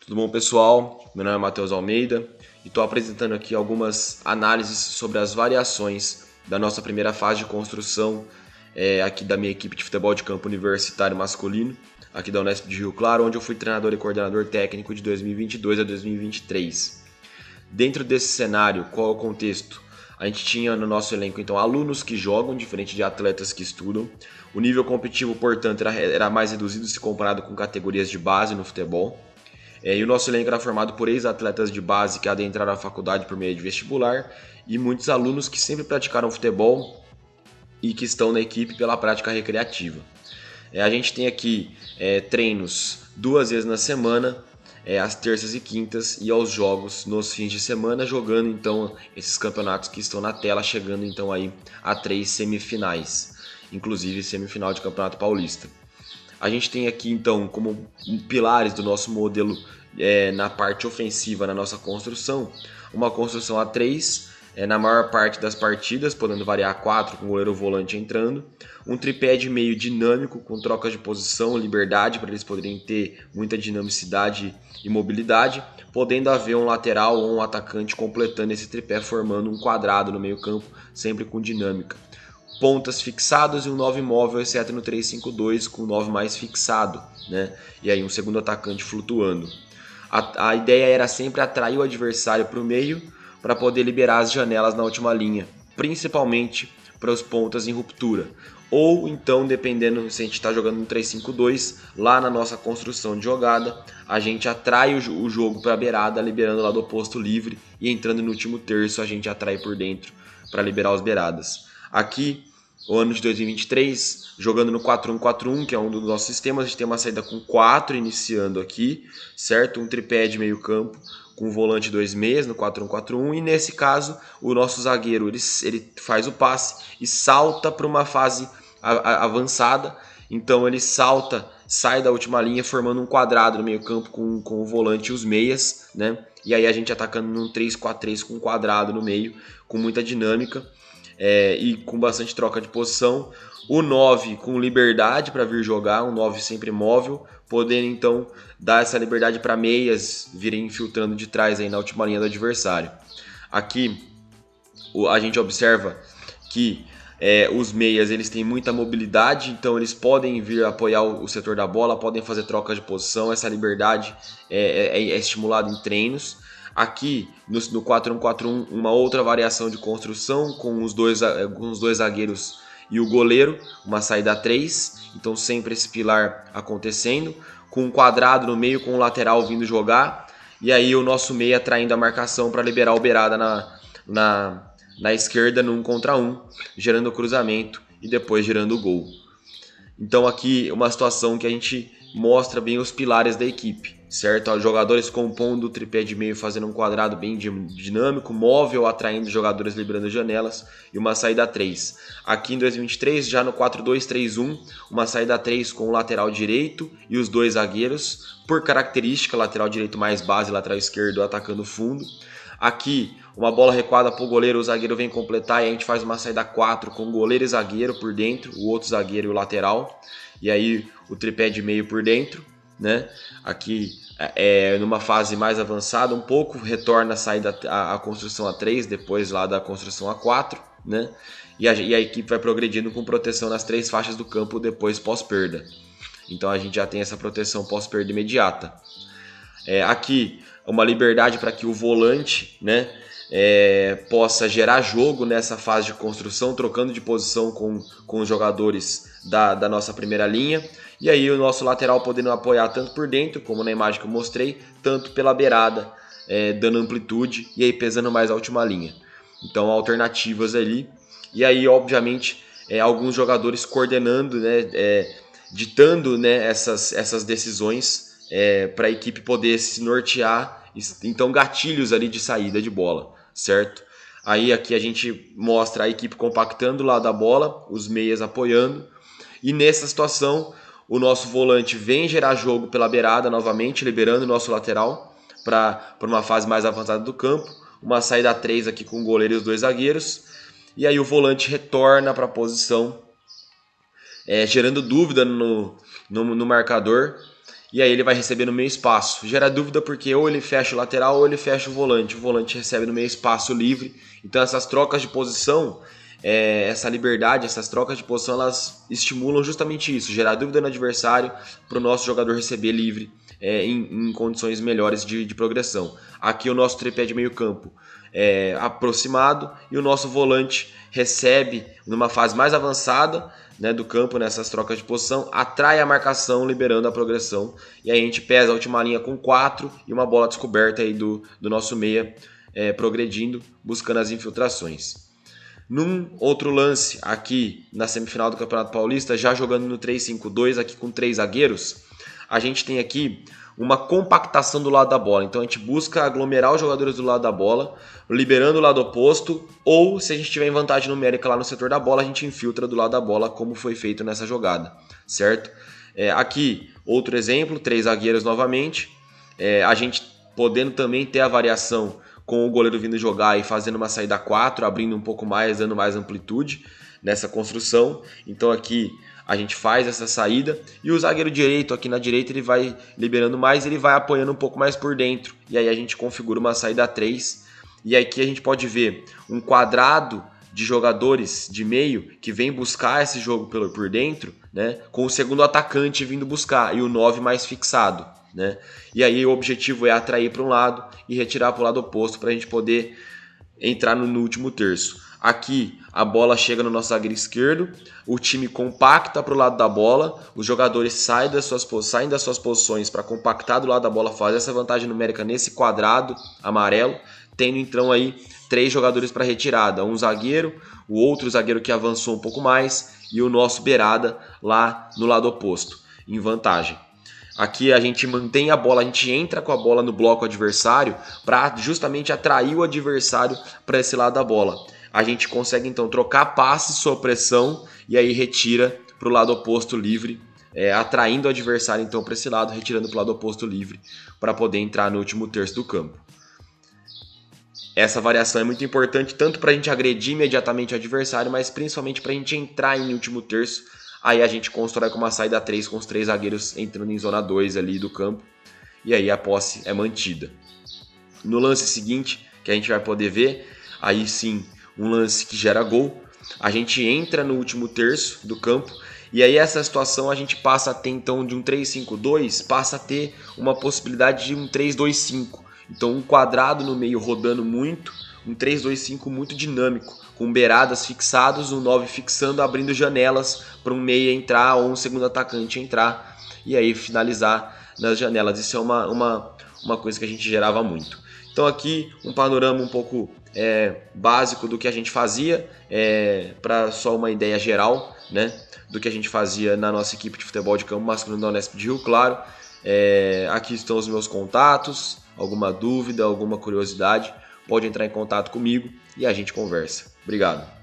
Tudo bom, pessoal? Meu nome é Matheus Almeida e estou apresentando aqui algumas análises sobre as variações da nossa primeira fase de construção aqui da minha equipe de futebol de campo universitário masculino, aqui da Unesp de Rio Claro, onde eu fui treinador e coordenador técnico de 2022 a 2023. Dentro desse cenário, qual é o contexto? A gente tinha no nosso elenco, então, alunos que jogam, diferente de atletas que estudam. O nível competitivo, portanto, era mais reduzido se comparado com categorias de base no futebol. E o nosso elenco era formado por ex-atletas de base que adentraram a faculdade por meio de vestibular e muitos alunos que sempre praticaram futebol e que estão na equipe pela prática recreativa. A gente tem aqui treinos 2 vezes na semana, às terças e quintas, e aos jogos nos fins de semana, jogando então esses campeonatos que estão na tela, chegando então aí a 3 semifinais, inclusive semifinal de Campeonato Paulista. A gente tem aqui, então, como pilares do nosso modelo na parte ofensiva, na nossa construção, uma construção a 3, na maior parte das partidas, podendo variar a 4 com o goleiro volante entrando, um tripé de meio dinâmico, com trocas de posição, liberdade, para eles poderem ter muita dinamicidade e mobilidade, podendo haver um lateral ou um atacante completando esse tripé, formando um quadrado no meio campo, sempre com dinâmica. Pontas fixados e um 9 móvel, exceto no 3-5-2, com o 9 mais fixado, né? E aí um segundo atacante flutuando. A ideia era sempre atrair o adversário para o meio para poder liberar as janelas na última linha, principalmente para os pontas em ruptura. Ou então, dependendo se a gente está jogando no 3-5-2, lá na nossa construção de jogada, a gente atrai o jogo para a beirada, liberando o lado oposto livre, e entrando no último terço a gente atrai por dentro para liberar as beiradas. Aqui, o ano de 2023, jogando no 4-1-4-1, que é um dos nossos sistemas, a gente tem uma saída com 4 iniciando aqui, certo? Um tripé de meio campo, com o volante 2 meias no 4-1-4-1, e nesse caso, o nosso zagueiro ele faz o passe e salta para uma fase avançada, então ele salta, sai da última linha, formando um quadrado no meio campo com o volante e os meias, né? E aí a gente atacando num 3-4-3 com um quadrado no meio, com muita dinâmica. E com bastante troca de posição. O 9 com liberdade para vir jogar, um 9 sempre móvel, podendo então dar essa liberdade para meias virem infiltrando de trás aí na última linha do adversário. Aqui a gente observa que os meias eles têm muita mobilidade, então eles podem vir apoiar o setor da bola, podem fazer trocas de posição, essa liberdade é estimulada em treinos. Aqui no 4-1-4-1, uma outra variação de construção com os dois zagueiros e o goleiro, uma saída a 3, então sempre esse pilar acontecendo, com um quadrado no meio, com o lateral vindo jogar, e aí o nosso meia traindo a marcação para liberar o beirada na esquerda no 1 contra 1, gerando o cruzamento e depois gerando o gol. Então aqui uma situação que a gente mostra bem os pilares da equipe, certo? Os jogadores compondo o tripé de meio, fazendo um quadrado bem dinâmico, móvel, atraindo jogadores, liberando janelas, e uma saída a 3. Aqui em 2023, já no 4-2-3-1, uma saída a 3 com o lateral direito e os dois zagueiros, por característica, lateral direito mais base, lateral esquerdo atacando fundo. Aqui, uma bola recuada para o goleiro, o zagueiro vem completar e a gente faz uma saída 4 com goleiro e zagueiro por dentro, o outro zagueiro e o lateral, e aí o tripé de meio por dentro, né? Aqui, numa fase mais avançada, um pouco retorna a saída a construção a 3, depois lá da construção a 4, né? E a equipe vai progredindo com proteção nas 3 faixas do campo depois pós-perda. Então a gente já tem essa proteção pós-perda imediata. Aqui, uma liberdade para que o volante, né, possa gerar jogo nessa fase de construção, trocando de posição com os jogadores da nossa primeira linha. E aí o nosso lateral podendo apoiar tanto por dentro, como na imagem que eu mostrei, tanto pela beirada, dando amplitude e aí pesando mais a última linha. Então, alternativas ali. E aí, obviamente, alguns jogadores coordenando, né, ditando, né, essas decisões para a equipe poder se nortear, então gatilhos ali de saída de bola, certo? Aí aqui a gente mostra a equipe compactando lá da bola, os meias apoiando, e nessa situação o nosso volante vem gerar jogo pela beirada novamente, liberando o nosso lateral para uma fase mais avançada do campo, uma saída a 3 aqui com o goleiro e os dois zagueiros, e aí o volante retorna para a posição, gerando dúvida no marcador. e aí ele vai receber no meio espaço. Gera dúvida porque ou ele fecha o lateral ou ele fecha o volante recebe no meio espaço livre. Então essas trocas de posição, essa liberdade, essas trocas de posição, elas estimulam justamente isso, gerar dúvida no adversário para o nosso jogador receber livre em condições melhores de progressão. Aqui o nosso tripé de meio campo aproximado e o nosso volante recebe numa fase mais avançada, né, do campo, nessas trocas de posição, atrai a marcação, liberando a progressão, e aí a gente pesa a última linha com 4 e uma bola descoberta aí do nosso meia progredindo, buscando as infiltrações. Num outro lance aqui na semifinal do Campeonato Paulista, já jogando no 3-5-2 aqui com 3 zagueiros, a gente tem aqui uma compactação do lado da bola. Então a gente busca aglomerar os jogadores do lado da bola, liberando o lado oposto, ou se a gente tiver em vantagem numérica lá no setor da bola, a gente infiltra do lado da bola, como foi feito nessa jogada, certo? Aqui, outro exemplo, 3 zagueiros novamente, a gente podendo também ter a variação com o goleiro vindo jogar e fazendo uma saída 4, abrindo um pouco mais, dando mais amplitude nessa construção. Então aqui a gente faz essa saída e o zagueiro direito, aqui na direita, ele vai liberando mais, ele vai apoiando um pouco mais por dentro. E aí a gente configura uma saída 3. E aqui a gente pode ver um quadrado de jogadores de meio que vem buscar esse jogo por dentro, né, com o segundo atacante vindo buscar e o 9 mais fixado, né? E aí o objetivo é atrair para um lado e retirar para o lado oposto para a gente poder entrar no último terço. Aqui a bola chega no nosso zagueiro esquerdo, o time compacta para o lado da bola, os jogadores saem das suas posições para compactar do lado da bola, fazer essa vantagem numérica nesse quadrado amarelo, tendo então aí 3 jogadores para retirada, um zagueiro, o outro zagueiro que avançou um pouco mais e o nosso beirada lá no lado oposto, em vantagem. Aqui a gente mantém a bola, a gente entra com a bola no bloco adversário para justamente atrair o adversário para esse lado da bola. A gente consegue então trocar passes sob pressão e aí retira para o lado oposto livre, atraindo o adversário então para esse lado, retirando para o lado oposto livre para poder entrar no último terço do campo. Essa variação é muito importante tanto para a gente agredir imediatamente o adversário, mas principalmente para a gente entrar em último terço. Aí a gente constrói com uma saída 3 com os 3 zagueiros entrando em zona 2 ali do campo. E aí a posse é mantida. No lance seguinte, que a gente vai poder ver, aí sim, um lance que gera gol. A gente entra no último terço do campo. E aí essa situação a gente passa a ter então de um 3-5-2, passa a ter uma possibilidade de um 3-2-5. Então um quadrado no meio rodando muito, um 3-2-5 muito dinâmico, com beiradas fixados, um 9 fixando, abrindo janelas para um meia entrar ou um segundo atacante entrar e aí finalizar nas janelas. Isso é uma coisa que a gente gerava muito. Então aqui um panorama um pouco básico do que a gente fazia, para só uma ideia geral, né, do que a gente fazia na nossa equipe de futebol de campo masculino da Unesp de Rio Claro. Aqui estão os meus contatos, alguma dúvida, alguma curiosidade, pode entrar em contato comigo e a gente conversa. Obrigado.